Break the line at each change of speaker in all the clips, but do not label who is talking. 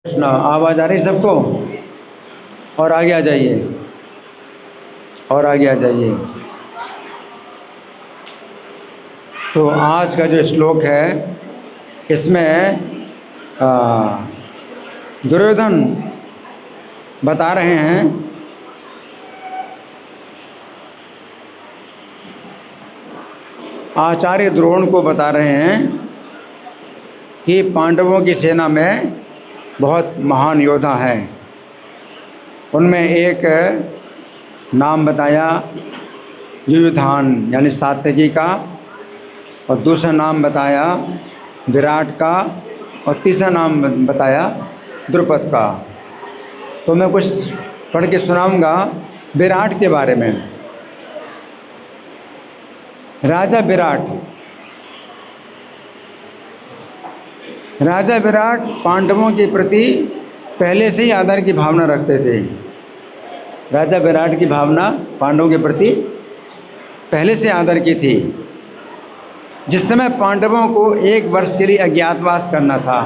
कृष्णा, आवाज़ आ रही सबको? और आगे आ जाइए, और आगे आ जाइए। तो आज का जो श्लोक है इसमें दुर्योधन बता रहे हैं आचार्य द्रोण को बता रहे हैं कि पांडवों की सेना में बहुत महान योद्धा हैं। उनमें एक नाम बताया युयुधान यानी सात्यकी का, और दूसरा नाम बताया विराट का, और तीसरा नाम बताया द्रुपद का। तो मैं कुछ पढ़ के सुनाऊंगा विराट के बारे में। राजा विराट पांडवों के प्रति पहले से ही आदर की भावना रखते थे। राजा विराट की भावना पांडवों के प्रति पहले से आदर की थी। जिस समय पांडवों को 1 वर्ष के लिए अज्ञातवास करना था,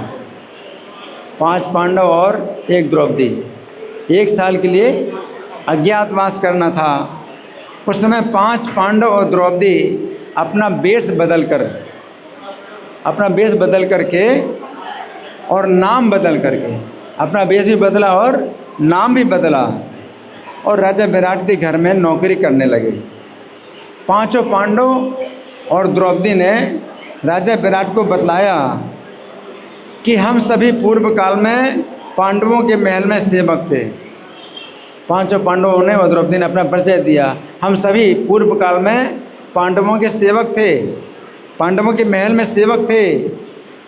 5 पांडव और 1 द्रौपदी, 1 साल के लिए अज्ञातवास करना था। उस समय 5 पांडव और द्रौपदी अपना वेश बदल करके और नाम बदल करके, अपना वेश भी बदला और नाम भी बदला, और राजा विराट के घर में नौकरी करने लगे। 5 पांडव और द्रौपदी ने राजा विराट को बतलाया कि हम सभी पूर्व काल में पांडवों के महल में सेवक थे। 5 पांडवों ने और द्रौपदी ने अपना परिचय दिया, हम सभी पूर्व काल में पांडवों के सेवक थे, पांडवों के महल में सेवक थे,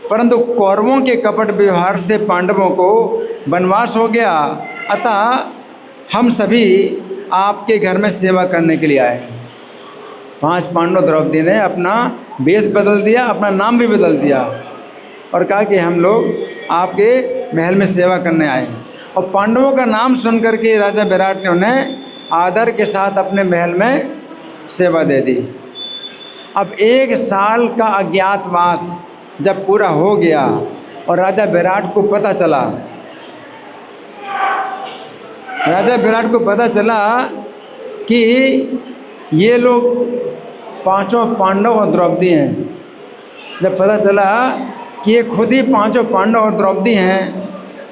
परंतु कौरवों के कपट व्यवहार से पांडवों को वनवास हो गया, अतः हम सभी आपके घर में सेवा करने के लिए आए। 5 पांडव द्रौपदी ने अपना वेश बदल दिया, अपना नाम भी बदल दिया और कहा कि हम लोग आपके महल में सेवा करने आए। और पांडवों का नाम सुन करके राजा विराट ने उन्हें आदर के साथ अपने महल में सेवा दे दी। अब 1 साल का अज्ञातवास जब पूरा हो गया और राजा विराट को पता चला कि ये लोग 5 पांडव और द्रौपदी हैं, जब पता चला कि ये खुद ही 5 पांडव और द्रौपदी हैं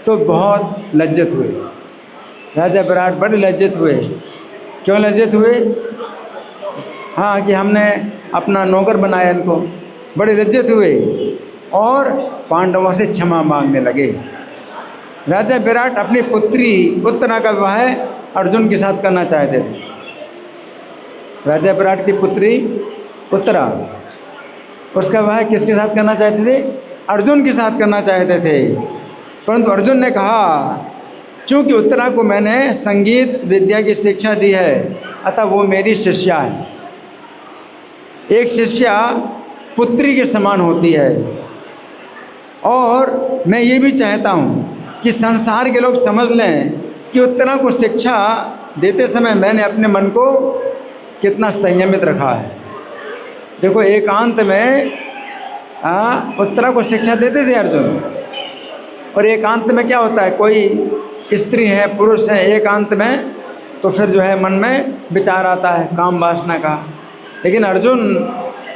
तो बहुत लज्जित हुए। राजा विराट बड़े लज्जित हुए। क्यों लज्जित हुए? हाँ, कि हमने अपना नौकर बनाया इनको, बड़े लज्जित हुए और पांडवों से क्षमा मांगने लगे। राजा विराट अपनी पुत्री उत्तरा का विवाह अर्जुन के साथ करना चाहते थे। राजा विराट की पुत्री उत्तरा, उसका विवाह किसके साथ करना चाहते थे? अर्जुन के साथ करना चाहते थे, परंतु अर्जुन ने कहा चूँकि उत्तरा को मैंने संगीत विद्या की शिक्षा दी है, अतः वो मेरी शिष्या है। एक शिष्या पुत्री के समान होती है, और मैं ये भी चाहता हूँ कि संसार के लोग समझ लें कि उत्तरा को शिक्षा देते समय मैंने अपने मन को कितना संयमित रखा है। देखो, एकांत में उत्तरा को शिक्षा देते थे अर्जुन, और एकांत में क्या होता है, कोई स्त्री है पुरुष है एकांत में, तो फिर जो है मन में विचार आता है काम वासना का। लेकिन अर्जुन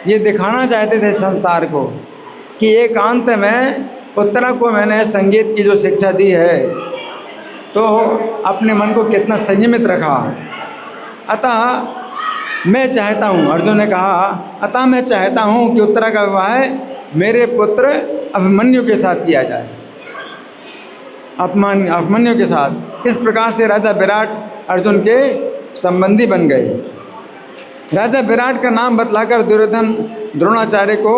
ये दिखाना चाहते थे संसार को कि एकांत में उत्तरा को मैंने संगीत की जो शिक्षा दी है तो अपने मन को कितना संयमित रखा। अतः मैं चाहता हूँ, अर्जुन ने कहा, अतः मैं चाहता हूँ कि उत्तरा का विवाह मेरे पुत्र अभिमन्यु के साथ किया जाए, अभिमन्यु के साथ। इस प्रकार से राजा विराट अर्जुन के संबंधी बन गए। राजा विराट का नाम बतलाकर दुर्योधन द्रोणाचार्य को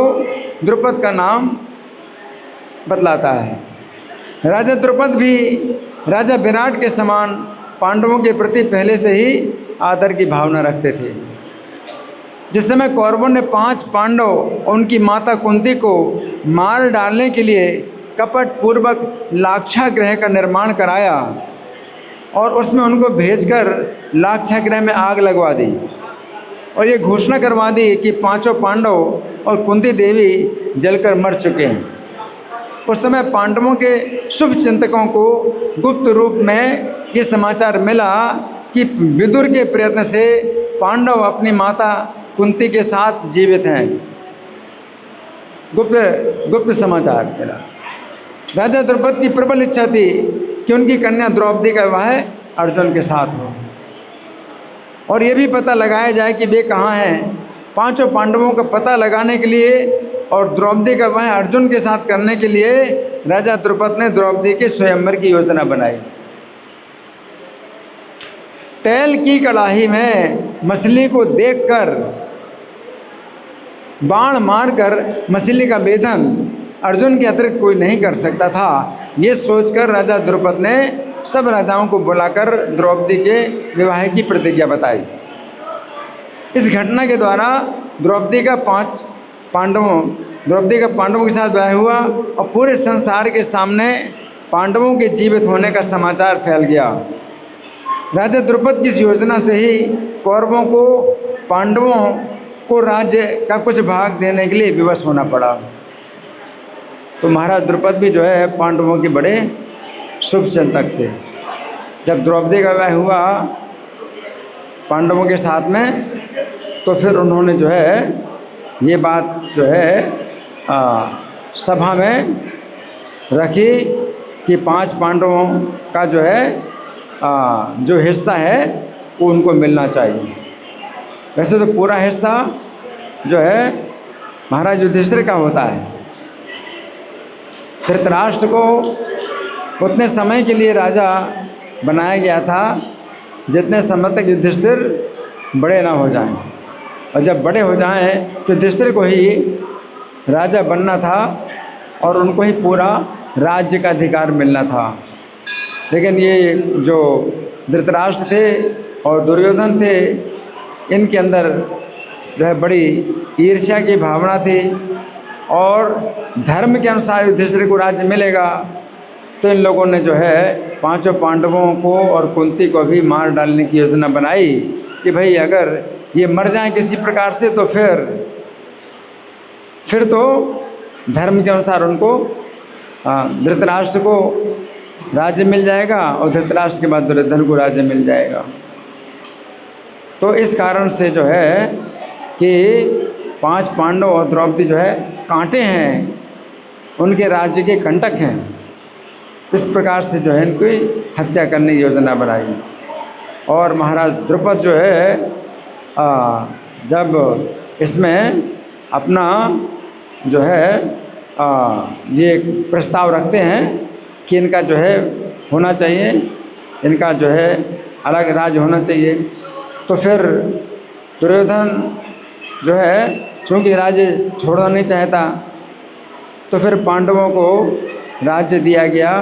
द्रुपद का नाम बतलाता है। राजा द्रुपद भी राजा विराट के समान पांडवों के प्रति पहले से ही आदर की भावना रखते थे। जिस समय कौरवों ने 5 पांडव और उनकी माता कुंती को मार डालने के लिए कपट पूर्वक लाक्षागृह का निर्माण कराया और उसमें उनको भेजकर लाक्षागृह में आग लगवा दी, और ये घोषणा करवा दी कि 5 पांडव और कुंती देवी जलकर मर चुके हैं। उस समय पांडवों के शुभ चिंतकों को गुप्त रूप में ये समाचार मिला कि विदुर के प्रयत्न से पांडव अपनी माता कुंती के साथ जीवित हैं। गुप्त समाचार मिला। राजा द्रौपदी की प्रबल इच्छा थी कि उनकी कन्या द्रौपदी का विवाह अर्जुन के साथ हो, और ये भी पता लगाया जाए कि वे कहाँ हैं। पांचों पांडवों का पता लगाने के लिए और द्रौपदी का विवाह अर्जुन के साथ करने के लिए राजा द्रुपद ने द्रौपदी के स्वयंवर की योजना बनाई। तेल की कड़ाही में मछली को देखकर बाण मारकर मछली का भेदन अर्जुन के अतिरिक्त कोई नहीं कर सकता था। ये सोचकर राजा द्रुपद ने सब राजाओं को बुलाकर द्रौपदी के विवाह की प्रतिज्ञा बताई। इस घटना के द्वारा द्रौपदी का पांडवों के साथ विवाह हुआ और पूरे संसार के सामने पांडवों के जीवित होने का समाचार फैल गया। राजा द्रुपद की इस योजना से ही कौरवों को पांडवों को राज्य का कुछ भाग देने के लिए विवश होना पड़ा। तो महाराज द्रुपद भी जो है पांडवों के बड़े शुभ चिंतक थे। जब द्रौपदी का विवाह हुआ पांडवों के साथ में, तो फिर उन्होंने जो है ये बात जो है सभा में रखी कि 5 पांडवों का जो है जो हिस्सा है वो उनको मिलना चाहिए। वैसे तो पूरा हिस्सा जो है महाराज युधिष्ठिर का होता है। धृतराष्ट्र को उतने समय के लिए राजा बनाया गया था जितने समय तक युधिष्ठिर बड़े ना हो जाएं, और जब बड़े हो जाएं तो युधिष्ठिर को ही राजा बनना था और उनको ही पूरा राज्य का अधिकार मिलना था। लेकिन ये जो धृतराष्ट्र थे और दुर्योधन थे, इनके अंदर जो है बड़ी ईर्ष्या की भावना थी, और धर्म के अनुसार युधिष्ठिर को राज्य मिलेगा, तो इन लोगों ने जो है 5 पांडवों को और कुंती को भी मार डालने की योजना बनाई कि भाई अगर ये मर जाएं किसी प्रकार से तो फिर तो धर्म के अनुसार उनको धृतराष्ट्र को राज्य मिल जाएगा और धृतराष्ट्र के बाद दुर्योधन को राज्य मिल जाएगा। तो इस कारण से जो है कि 5 पांडव और द्रौपदी जो है कांटे हैं, उनके राज्य के कंटक हैं। इस प्रकार से जो है इनकी हत्या करने की योजना बनाई। और महाराज द्रुपद जो है जब इसमें अपना जो है ये प्रस्ताव रखते हैं कि इनका जो है होना चाहिए, इनका जो है अलग राज्य होना चाहिए, तो फिर दुर्योधन जो है चूँकि राज्य छोड़ना नहीं चाहता, तो फिर पांडवों को राज्य दिया गया।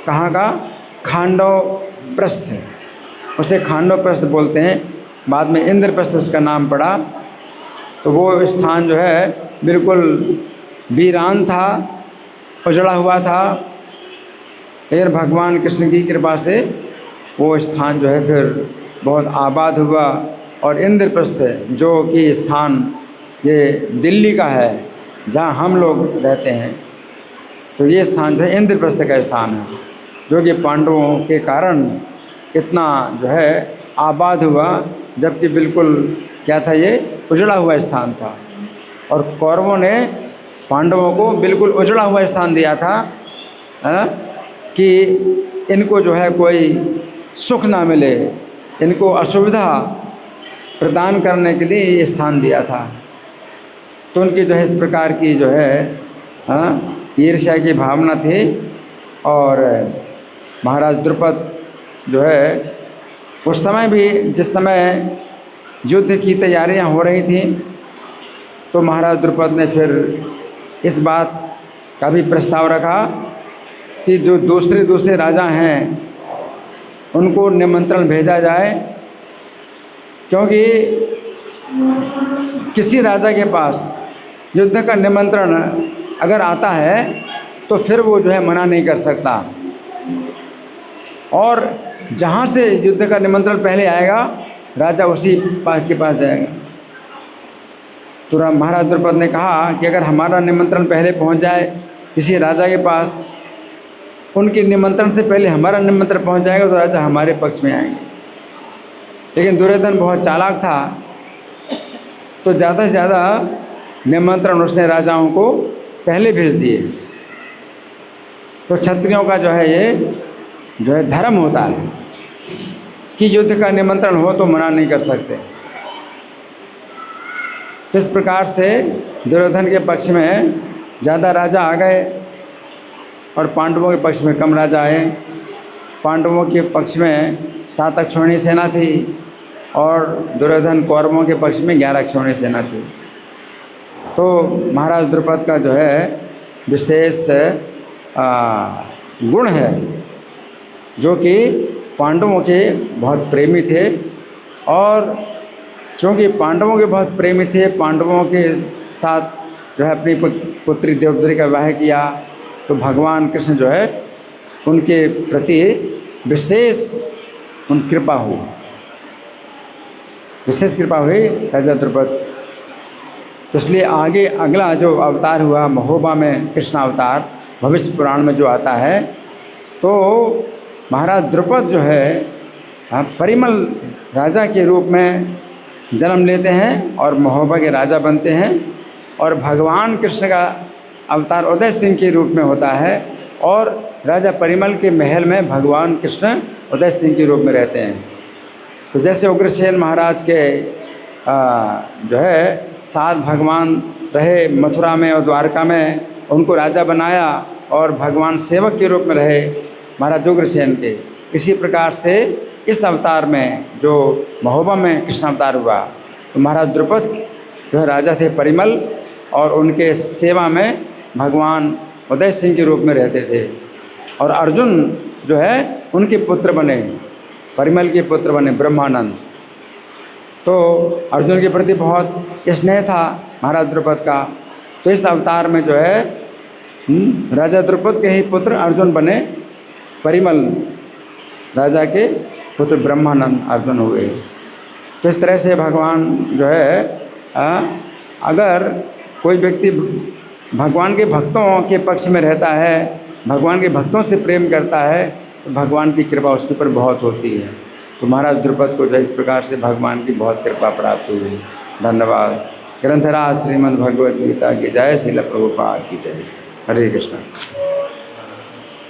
कहाँ का? खांडव प्रस्थ, उसे खांडव प्रस्थ बोलते हैं। बाद में इंद्रप्रस्थ उसका नाम पड़ा। तो वो स्थान जो है बिल्कुल वीरान था, उजड़ा हुआ था, लेकिन भगवान कृष्ण की कृपा से वो स्थान जो है फिर बहुत आबाद हुआ। और इंद्रप्रस्थ जो कि स्थान ये दिल्ली का है जहाँ हम लोग रहते हैं, तो ये स्थान जो है इंद्रप्रस्थ का स्थान है, जो कि पांडवों के कारण इतना जो है आबाद हुआ, जबकि बिल्कुल क्या था, ये उजड़ा हुआ स्थान था। और कौरवों ने पांडवों को बिल्कुल उजड़ा हुआ स्थान दिया था कि इनको जो है कोई सुख ना मिले, इनको असुविधा प्रदान करने के लिए ये स्थान दिया था। तो उनकी जो है इस प्रकार की जो है ईर्ष्या की भावना थी। और महाराज द्रुपद जो है उस समय भी, जिस समय युद्ध की तैयारियां हो रही थी, तो महाराज द्रुपद ने फिर इस बात का भी प्रस्ताव रखा कि जो दूसरे राजा हैं उनको निमंत्रण भेजा जाए, क्योंकि किसी राजा के पास युद्ध का निमंत्रण अगर आता है तो फिर वो जो है मना नहीं कर सकता, और जहाँ से युद्ध का निमंत्रण पहले आएगा राजा उसी के पास जाएगा। तो महाराज द्रुपद ने कहा कि अगर हमारा निमंत्रण पहले पहुँच जाए किसी राजा के पास, उनके निमंत्रण से पहले हमारा निमंत्रण पहुंच जाएगा तो राजा हमारे पक्ष में आएंगे। लेकिन दुर्योधन बहुत चालाक था, तो ज़्यादा से ज़्यादा निमंत्रण उसने राजाओं को पहले भेज दिए। तो क्षत्रियों का जो है धर्म होता है कि युद्ध का निमंत्रण हो तो मना नहीं कर सकते। इस प्रकार से दुर्योधन के पक्ष में ज़्यादा राजा आ गए और पांडवों के पक्ष में कम राजा आए। पांडवों के पक्ष में 7 अक्षौहिणी सेना थी और दुर्योधन कौरवों के पक्ष में 11 अक्षौहिणी सेना थी। तो महाराज द्रुपद का जो है विशेष गुण है, जो कि पांडवों के बहुत प्रेमी थे, और चूँकि पांडवों के बहुत प्रेमी थे, पांडवों के साथ जो है अपनी पुत्री द्रौपदी का विवाह किया, तो भगवान कृष्ण जो है उनके प्रति विशेष कृपा हुई, विशेष कृपा हुई राजा द्रुपद। तो इसलिए आगे अगला जो अवतार हुआ महोबा में कृष्ण अवतार, भविष्य पुराण में जो आता है, तो महाराज द्रुपद जो है परिमल राजा के रूप में जन्म लेते हैं और महोबा के राजा बनते हैं, और भगवान कृष्ण का अवतार उदय सिंह के रूप में होता है, और राजा परिमल के महल में भगवान कृष्ण उदय सिंह के रूप में रहते हैं। तो जैसे उग्रसेन महाराज के जो है 7 भगवान रहे मथुरा में और द्वारका में, उनको राजा बनाया और भगवान सेवक के रूप में रहे महाराज उग्रसेन के। इसी प्रकार से इस अवतार में जो महोबा में कृष्ण अवतार हुआ, तो महाराज द्रुपद जो है राजा थे परिमल, और उनके सेवा में भगवान उदय सिंह के रूप में रहते थे, और अर्जुन जो है उनके पुत्र बने, परिमल के पुत्र बने ब्रह्मानंद। तो अर्जुन के प्रति बहुत स्नेह था महाराज द्रुपद का। तो इस अवतार में जो है राजा द्रुपद के ही पुत्र अर्जुन बने, परिमल राजा के पुत्र ब्रह्मानंद अर्जुन हुए। तो इस तरह से भगवान जो है अगर कोई व्यक्ति भगवान के भक्तों के पक्ष में रहता है, भगवान के भक्तों से प्रेम करता है, तो भगवान की कृपा उसके ऊपर बहुत होती है। तो महाराज द्रुपद को जो इस प्रकार से भगवान की बहुत कृपा प्राप्त हुई। धन्यवाद। ग्रंथराज श्रीमद् भगवद गीता की जय, श्रील प्रभुपाद की जय। हरे कृष्ण।